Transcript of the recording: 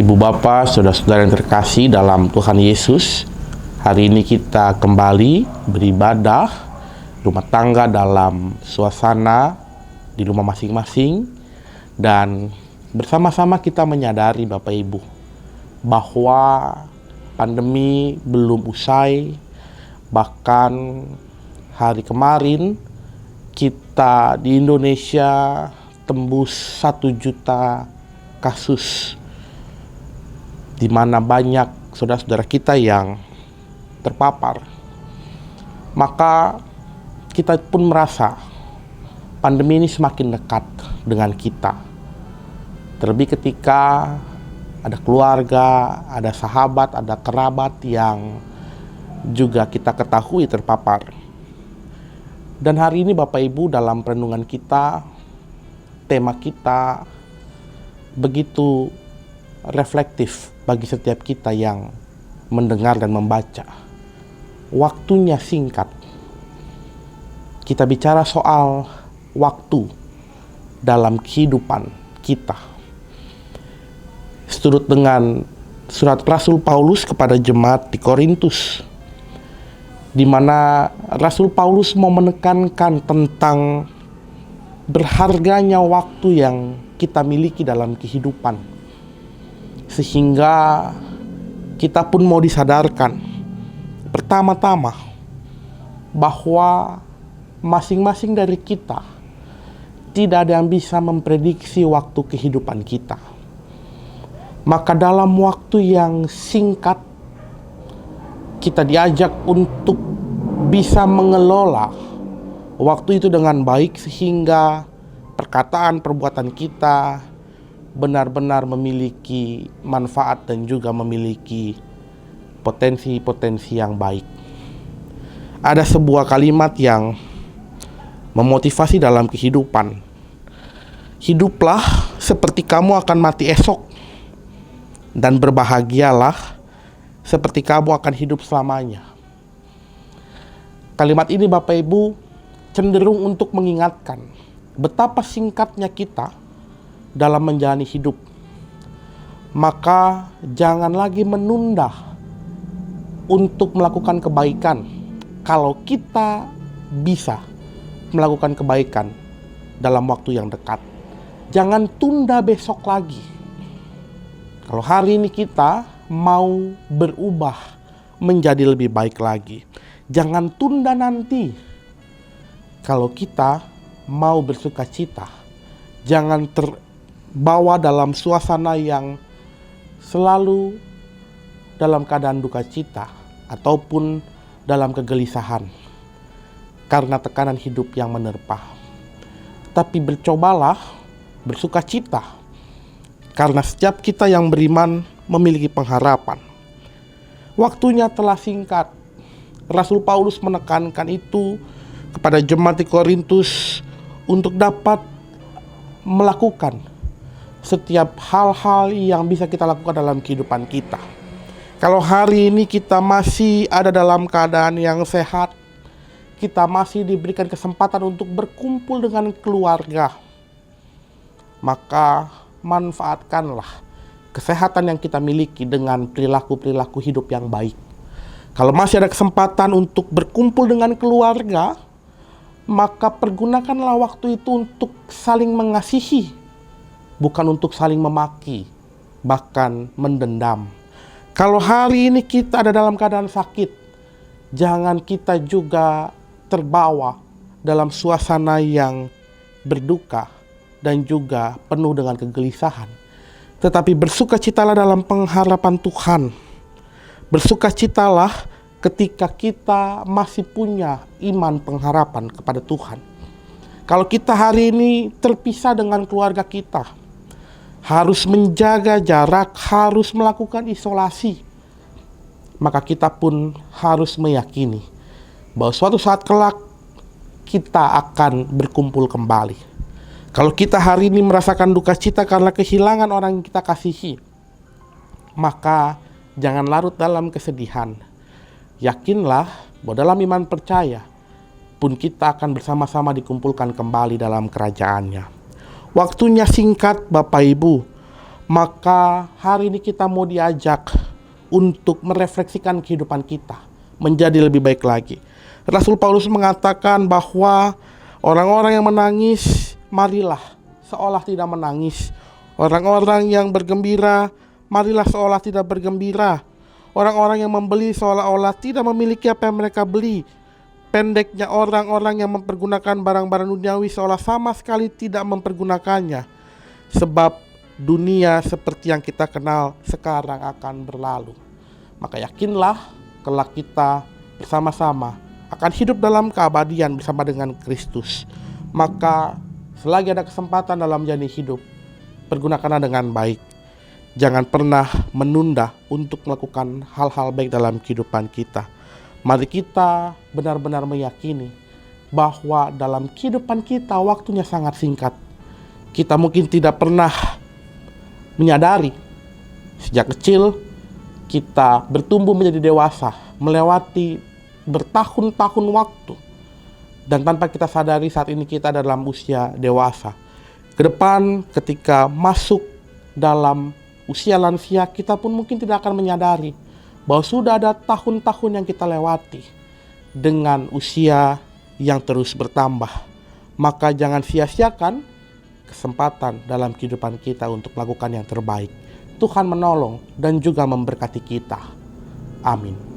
Ibu Bapak, saudara-saudara yang terkasih dalam Tuhan Yesus, hari ini kita kembali beribadah rumah tangga dalam suasana di rumah masing-masing, dan bersama-sama kita menyadari Bapak Ibu bahwa pandemi belum usai. Bahkan hari kemarin kita di Indonesia tembus 1 juta kasus, di mana banyak saudara-saudara kita yang terpapar. Maka kita pun merasa pandemi ini semakin dekat dengan kita. Terlebih ketika ada keluarga, ada sahabat, ada kerabat yang juga kita ketahui terpapar. Dan hari ini Bapak Ibu, dalam renungan kita, tema kita begitu reflektif bagi setiap kita yang mendengar dan membaca. Waktunya singkat. Kita bicara soal waktu dalam kehidupan kita. Seturut dengan surat Rasul Paulus kepada jemaat di Korintus, di mana Rasul Paulus mau menekankan tentang berharganya waktu yang kita miliki dalam kehidupan. Sehingga kita pun mau disadarkan pertama-tama bahwa masing-masing dari kita tidak ada yang bisa memprediksi waktu kehidupan kita. Maka dalam waktu yang singkat kita diajak untuk bisa mengelola waktu itu dengan baik, sehingga perkataan perbuatan kita benar-benar memiliki manfaat dan juga memiliki potensi-potensi yang baik. Ada sebuah kalimat yang memotivasi dalam kehidupan. Hiduplah seperti kamu akan mati esok, dan berbahagialah seperti kamu akan hidup selamanya. Kalimat ini Bapak Ibu cenderung untuk mengingatkan betapa singkatnya kita dalam menjalani hidup. Maka jangan lagi menunda untuk melakukan kebaikan kalau kita bisa melakukan kebaikan dalam waktu yang dekat. Jangan tunda besok lagi. Kalau hari ini kita mau berubah menjadi lebih baik lagi, jangan tunda nanti. Kalau kita mau bersukacita, jangan terbawa dalam suasana yang selalu dalam keadaan duka cita ataupun dalam kegelisahan karena tekanan hidup yang menerpa. Tapi bercobalah bersukacita, karena setiap kita yang beriman memiliki pengharapan. Waktunya telah singkat. Rasul Paulus menekankan itu kepada jemaat di Korintus untuk dapat melakukan setiap hal-hal yang bisa kita lakukan dalam kehidupan kita. Kalau hari ini kita masih ada dalam keadaan yang sehat, kita masih diberikan kesempatan untuk berkumpul dengan keluarga, maka manfaatkanlah kesehatan yang kita miliki dengan perilaku-perilaku hidup yang baik. Kalau masih ada kesempatan untuk berkumpul dengan keluarga, maka pergunakanlah waktu itu untuk saling mengasihi, bukan untuk saling memaki, bahkan mendendam. Kalau hari ini kita ada dalam keadaan sakit, jangan kita juga terbawa dalam suasana yang berduka dan juga penuh dengan kegelisahan. Tetapi bersukacitalah dalam pengharapan Tuhan. Bersukacitalah ketika kita masih punya iman pengharapan kepada Tuhan. Kalau kita hari ini terpisah dengan keluarga kita, harus menjaga jarak, harus melakukan isolasi, maka kita pun harus meyakini bahwa suatu saat kelak kita akan berkumpul kembali. Kalau kita hari ini merasakan duka cita karena kehilangan orang yang kita kasihi, maka jangan larut dalam kesedihan. Yakinlah bahwa dalam iman percaya pun kita akan bersama-sama dikumpulkan kembali dalam kerajaannya. Waktunya singkat Bapak Ibu. Maka hari ini kita mau diajak untuk merefleksikan kehidupan kita menjadi lebih baik lagi. Rasul Paulus mengatakan bahwa orang-orang yang menangis, marilah seolah tidak menangis. Orang-orang yang bergembira, marilah seolah tidak bergembira. Orang-orang yang membeli seolah-olah tidak memiliki apa yang mereka beli. Pendeknya, orang-orang yang mempergunakan barang-barang duniawi seolah sama sekali tidak mempergunakannya. Sebab dunia seperti yang kita kenal sekarang akan berlalu. Maka yakinlah kelak kita bersama-sama akan hidup dalam keabadian bersama dengan Kristus. Maka selagi ada kesempatan dalam jalani hidup, pergunakanlah dengan baik. Jangan pernah menunda untuk melakukan hal-hal baik dalam kehidupan kita. Mari kita benar-benar meyakini bahwa dalam kehidupan kita waktunya sangat singkat. Kita mungkin tidak pernah menyadari sejak kecil kita bertumbuh menjadi dewasa, melewati bertahun-tahun waktu. Dan tanpa kita sadari saat ini kita dalam usia dewasa. Ke depan ketika masuk dalam usia lansia, kita pun mungkin tidak akan menyadari bahwa sudah ada tahun-tahun yang kita lewati dengan usia yang terus bertambah. Maka jangan sia-siakan kesempatan dalam kehidupan kita untuk melakukan yang terbaik. Tuhan menolong dan juga memberkati kita. Amin.